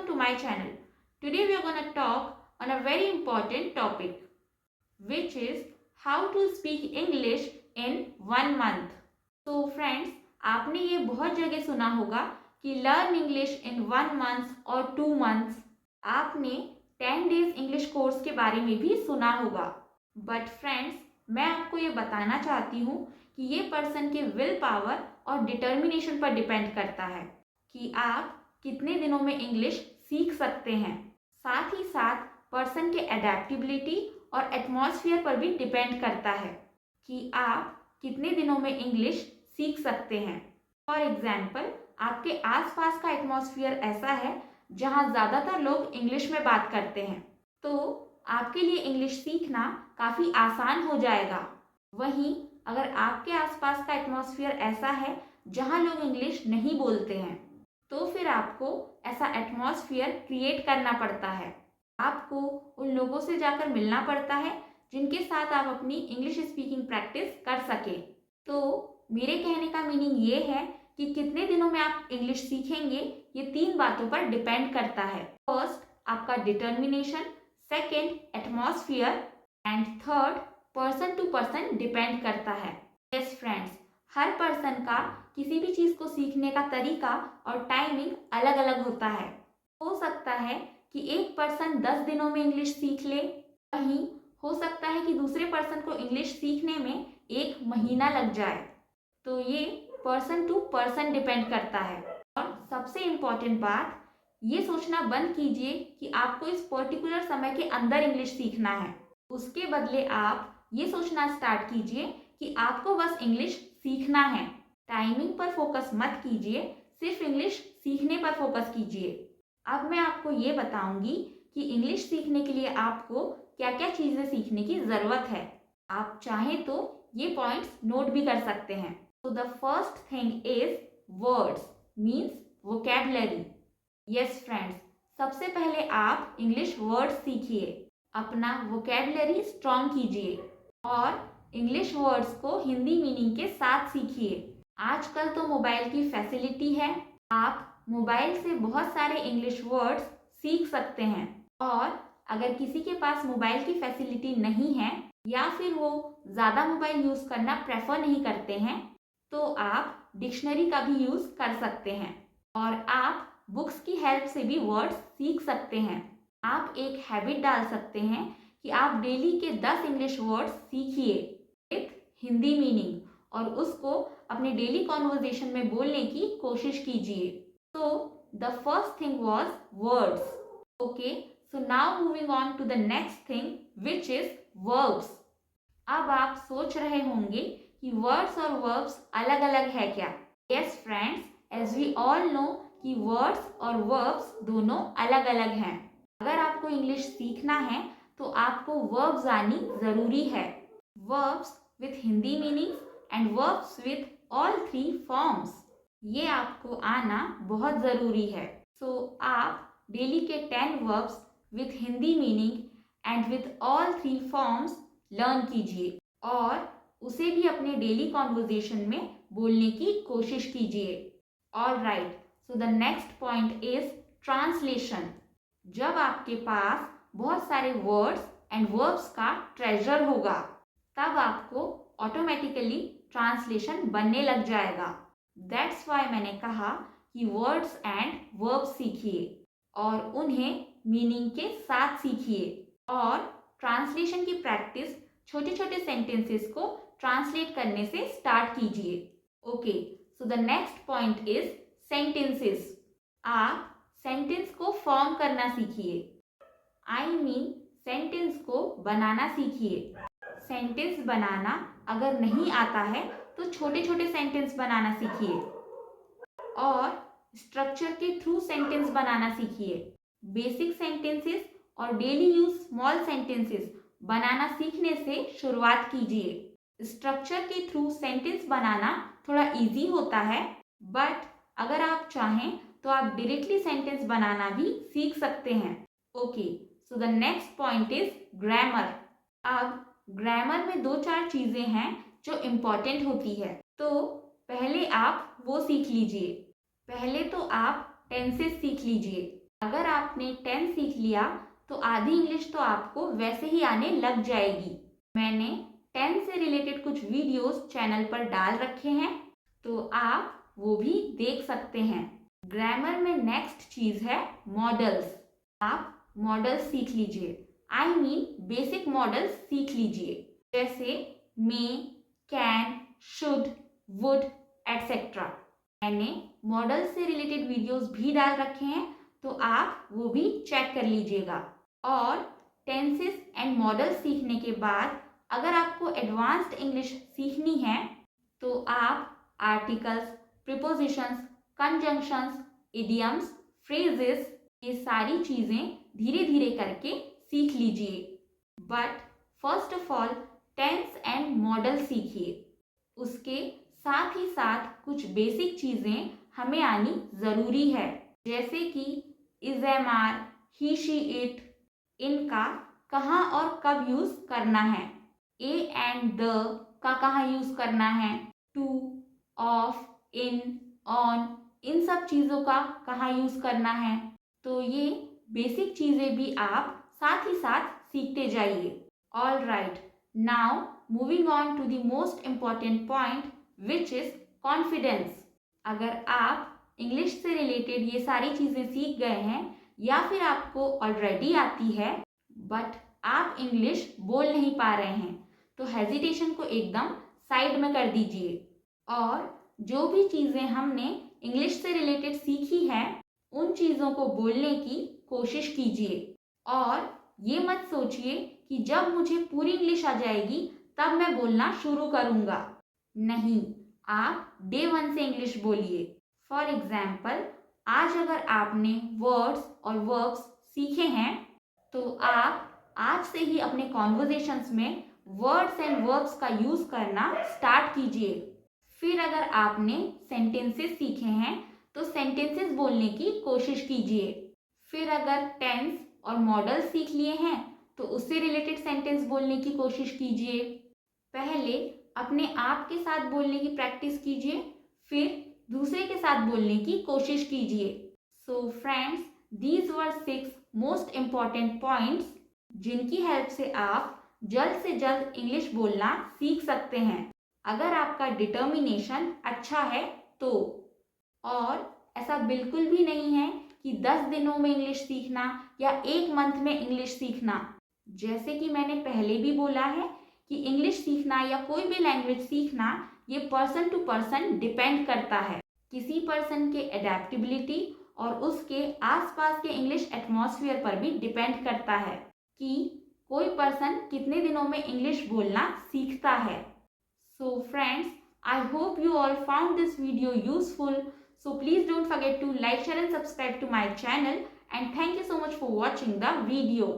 welcome to my channel. Today we are going to talk on a very important topic, which is how to speak English in 1 month. So friends, आपने ये बहुत जगह सुना होगा कि learn English in 1 month और 2 months. आपने 10 days English course के बारे में भी सुना होगा. बट फ्रेंड्स, मैं आपको ये बताना चाहती हूँ कि ये पर्सन के विल पावर और डिटर्मिनेशन पर डिपेंड करता है कि आप कितने दिनों में इंग्लिश सीख सकते हैं. साथ ही साथ पर्सन के एडेप्टेबिलिटी और एटमॉस्फेयर पर भी डिपेंड करता है कि आप कितने दिनों में इंग्लिश सीख सकते हैं. फॉर एग्जाम्पल, आपके आसपास का एटमॉस्फेयर ऐसा है जहां ज़्यादातर लोग इंग्लिश में बात करते हैं, तो आपके लिए इंग्लिश सीखना काफ़ी आसान हो जाएगा. वहीं अगर आपके आसपास का एटमॉस्फेयर ऐसा है जहां लोग इंग्लिश नहीं बोलते हैं, तो फिर आपको ऐसा एटमॉस्फेयर क्रिएट करना पड़ता है. आपको उन लोगों से जाकर मिलना पड़ता है जिनके साथ आप अपनी इंग्लिश स्पीकिंग प्रैक्टिस कर सके. तो मेरे कहने का मीनिंग ये है कि कितने दिनों में आप इंग्लिश सीखेंगे, ये 3 बातों पर डिपेंड करता है. फर्स्ट, आपका determination, second atmosphere and third person to person depend करता है. यस फ्रेंड्स, हर पर्सन का किसी भी चीज़ को सीखने का तरीका और टाइमिंग अलग अलग होता है. हो सकता है कि एक पर्सन 10 दिनों में इंग्लिश सीख ले, वहीं हो सकता है कि दूसरे पर्सन को इंग्लिश सीखने में 1 महीना लग जाए. तो ये पर्सन टू पर्सन डिपेंड करता है. और सबसे इम्पॉर्टेंट बात, ये सोचना बंद कीजिए कि आपको इस पर्टिकुलर समय के अंदर इंग्लिश सीखना है. उसके बदले आप ये सोचना स्टार्ट कीजिए कि आपको बस इंग्लिश सीखना है. टाइमिंग पर फोकस मत कीजिए, सिर्फ इंग्लिश सीखने पर फोकस कीजिए. अब मैं आपको ये बताऊंगी कि इंग्लिश सीखने के लिए आपको क्या क्या चीज़ें सीखने की ज़रूरत है. आप चाहें तो ये पॉइंट्स नोट भी कर सकते हैं. तो the first thing is words means vocabulary. Yes friends, सबसे पहले आप इंग्लिश वर्ड्स सीखिए, अपना वोकैबुलरी स्ट्रॉन्ग कीजिए और इंग्लिश वर्ड्स को हिंदी मीनिंग के साथ सीखिए. आजकल तो मोबाइल की फैसिलिटी है, आप मोबाइल से बहुत सारे इंग्लिश वर्ड्स सीख सकते हैं. और अगर किसी के पास मोबाइल की फैसिलिटी नहीं है या फिर वो ज़्यादा मोबाइल यूज़ करना प्रेफर नहीं करते हैं, तो आप डिक्शनरी का भी यूज़ कर सकते हैं और आप बुक्स की हेल्प से भी वर्ड्स सीख सकते हैं. आप एक हैबिट डाल सकते हैं कि आप डेली के 10 इंग्लिश वर्ड्स सीखिए विथ हिंदी मीनिंग और उसको अपने डेली कॉन्वर्जेशन में बोलने की कोशिश कीजिए. तो the first thing was words. Okay, so now moving on to the next thing which is verbs. अब आप सोच रहे होंगे कि वर्ड्स और वर्ब्स अलग अलग है क्या. Yes friends, as we all know कि वर्ड्स और वर्ब्स दोनों अलग अलग हैं. अगर आपको इंग्लिश सीखना है तो आपको वर्ब्स आनी ज़रूरी है. Verbs with Hindi meanings and verbs with all 3 forms, ये आपको आना बहुत ज़रूरी है. सो आप डेली के 10 verbs with Hindi meaning and with all 3 forms learn कीजिए और उसे भी अपने डेली कॉन्वर्जेशन में बोलने की कोशिश कीजिए. All right, so the next point is translation. जब आपके पास बहुत सारे वर्ड्स एंड वर्ब्स का ट्रेजर होगा, तब आपको ऑटोमेटिकली ट्रांसलेशन बनने लग जाएगा. दैट्स वाई मैंने कहा कि वर्ड्स एंड वर्ब्स सीखिए और उन्हें मीनिंग के साथ सीखिए और ट्रांसलेशन की प्रैक्टिस छोटे छोटे सेंटेंसेस को ट्रांसलेट करने से स्टार्ट कीजिए. Okay, so the next point is sentences. आप सेंटेंस को फॉर्म करना सीखिए. आई मीन सेंटेंस को बनाना सीखिए. सेंटेंस बनाना अगर नहीं आता है तो छोटे छोटे सेंटेंस बनाना सीखिए और स्ट्रक्चर के थ्रू सेंटेंस बनाना सीखिए. बेसिक सेंटेंसेस और डेली यूज स्मॉल सेंटेंसेस बनाना सीखने से शुरुआत कीजिए. स्ट्रक्चर के थ्रू सेंटेंस बनाना थोड़ा इजी होता है, बट अगर आप चाहें तो आप डायरेक्टली सेंटेंस बनाना भी सीख सकते हैं. Okay, so the next point is grammar. अब ग्रामर में 2-4 चीज़ें हैं जो इम्पॉर्टेंट होती है, तो पहले आप वो सीख लीजिए. पहले तो आप टेंसेस सीख लीजिए. अगर आपने 10 सीख लिया तो आधी इंग्लिश तो आपको वैसे ही आने लग जाएगी। मैंने 10 से रिलेटेड कुछ वीडियोस चैनल पर डाल रखे हैं, तो आप वो भी देख सकते हैं। ग्रामर में नेक्स्ट चीज है मॉडल्स। आप मॉडल्स सीख लीजिए, आई मीन बेसिक मॉडल्स सीख लीजिए, जैसे मे, कैन, शुड, वुड एटसेट्रा। मैंने मॉडल से रिलेटेड वीडियोस भी डाल रखे हैं, तो आप वो भी चेक कर लीजिएगा। और टेंसेस एंड मॉडल सीखने के बाद अगर आपको एडवांस्ड इंग्लिश सीखनी है तो आप articles, prepositions, conjunctions, idioms, phrases, ये सारी चीज़ें धीरे धीरे करके सीख लीजिए। But first of all tense and modal सीखिए। उसके साथ ही साथ कुछ बेसिक चीज़ें हमें आनी ज़रूरी है, जैसे कि is, am, are, he, she, it, इनका कहाँ और कब यूज़ करना है, ए एंड द का कहाँ यूज़ करना है, टू, ऑफ, इन, ऑन, इन सब चीज़ों का कहाँ यूज़ करना है। तो ये बेसिक चीज़ें भी आप साथ ही साथ सीखते जाइए। All right, now moving on to the most important point which is confidence. अगर आप इंग्लिश से रिलेटेड ये सारी चीज़ें सीख गए हैं या फिर आपको ऑलरेडी आती है बट आप इंग्लिश बोल नहीं पा रहे हैं, तो हेजिटेशन को एकदम साइड में कर दीजिए और जो भी चीज़ें हमने इंग्लिश से रिलेटेड सीखी हैं उन चीज़ों को बोलने की कोशिश कीजिए। और ये मत सोचिए कि जब मुझे पूरी इंग्लिश आ जाएगी तब मैं बोलना शुरू करूँगा। नहीं, आप डे 1 से इंग्लिश बोलिए। फॉर एग्जाम्पल, आज अगर आपने वर्ड्स और वर्ब्स सीखे हैं तो आप आज से ही अपने कॉन्वर्जेशंस में वर्ड्स एंड वर्ब्स का यूज़ करना स्टार्ट कीजिए। फिर अगर आपने सेंटेंसेस सीखे हैं तो सेंटेंसेस बोलने की कोशिश कीजिए। फिर अगर टेंस और मॉडल सीख लिए हैं तो उससे रिलेटेड सेंटेंस बोलने की कोशिश कीजिए। पहले अपने आप के साथ बोलने की प्रैक्टिस कीजिए, फिर दूसरे के साथ बोलने की कोशिश कीजिए। So friends, these were 6 most important points जिनकी हेल्प से आप जल्द से जल्द इंग्लिश बोलना सीख सकते हैं, अगर आपका डिटर्मिनेशन अच्छा है तो। और ऐसा बिल्कुल भी नहीं है कि 10 दिनों में इंग्लिश सीखना या 1 मंथ में इंग्लिश सीखना। जैसे कि मैंने पहले भी बोला है कि इंग्लिश सीखना या कोई भी लैंग्वेज सीखना ये पर्सन टू पर्सन डिपेंड करता है। किसी पर्सन के एडेप्टेबिलिटी और उसके आसपास के इंग्लिश एटमॉस्फेयर पर भी डिपेंड करता है कि कोई पर्सन कितने दिनों में इंग्लिश बोलना सीखता है। So friends, I hope you all found this video useful. So please don't forget to like, share and subscribe to my channel, and thank you so much for watching the video.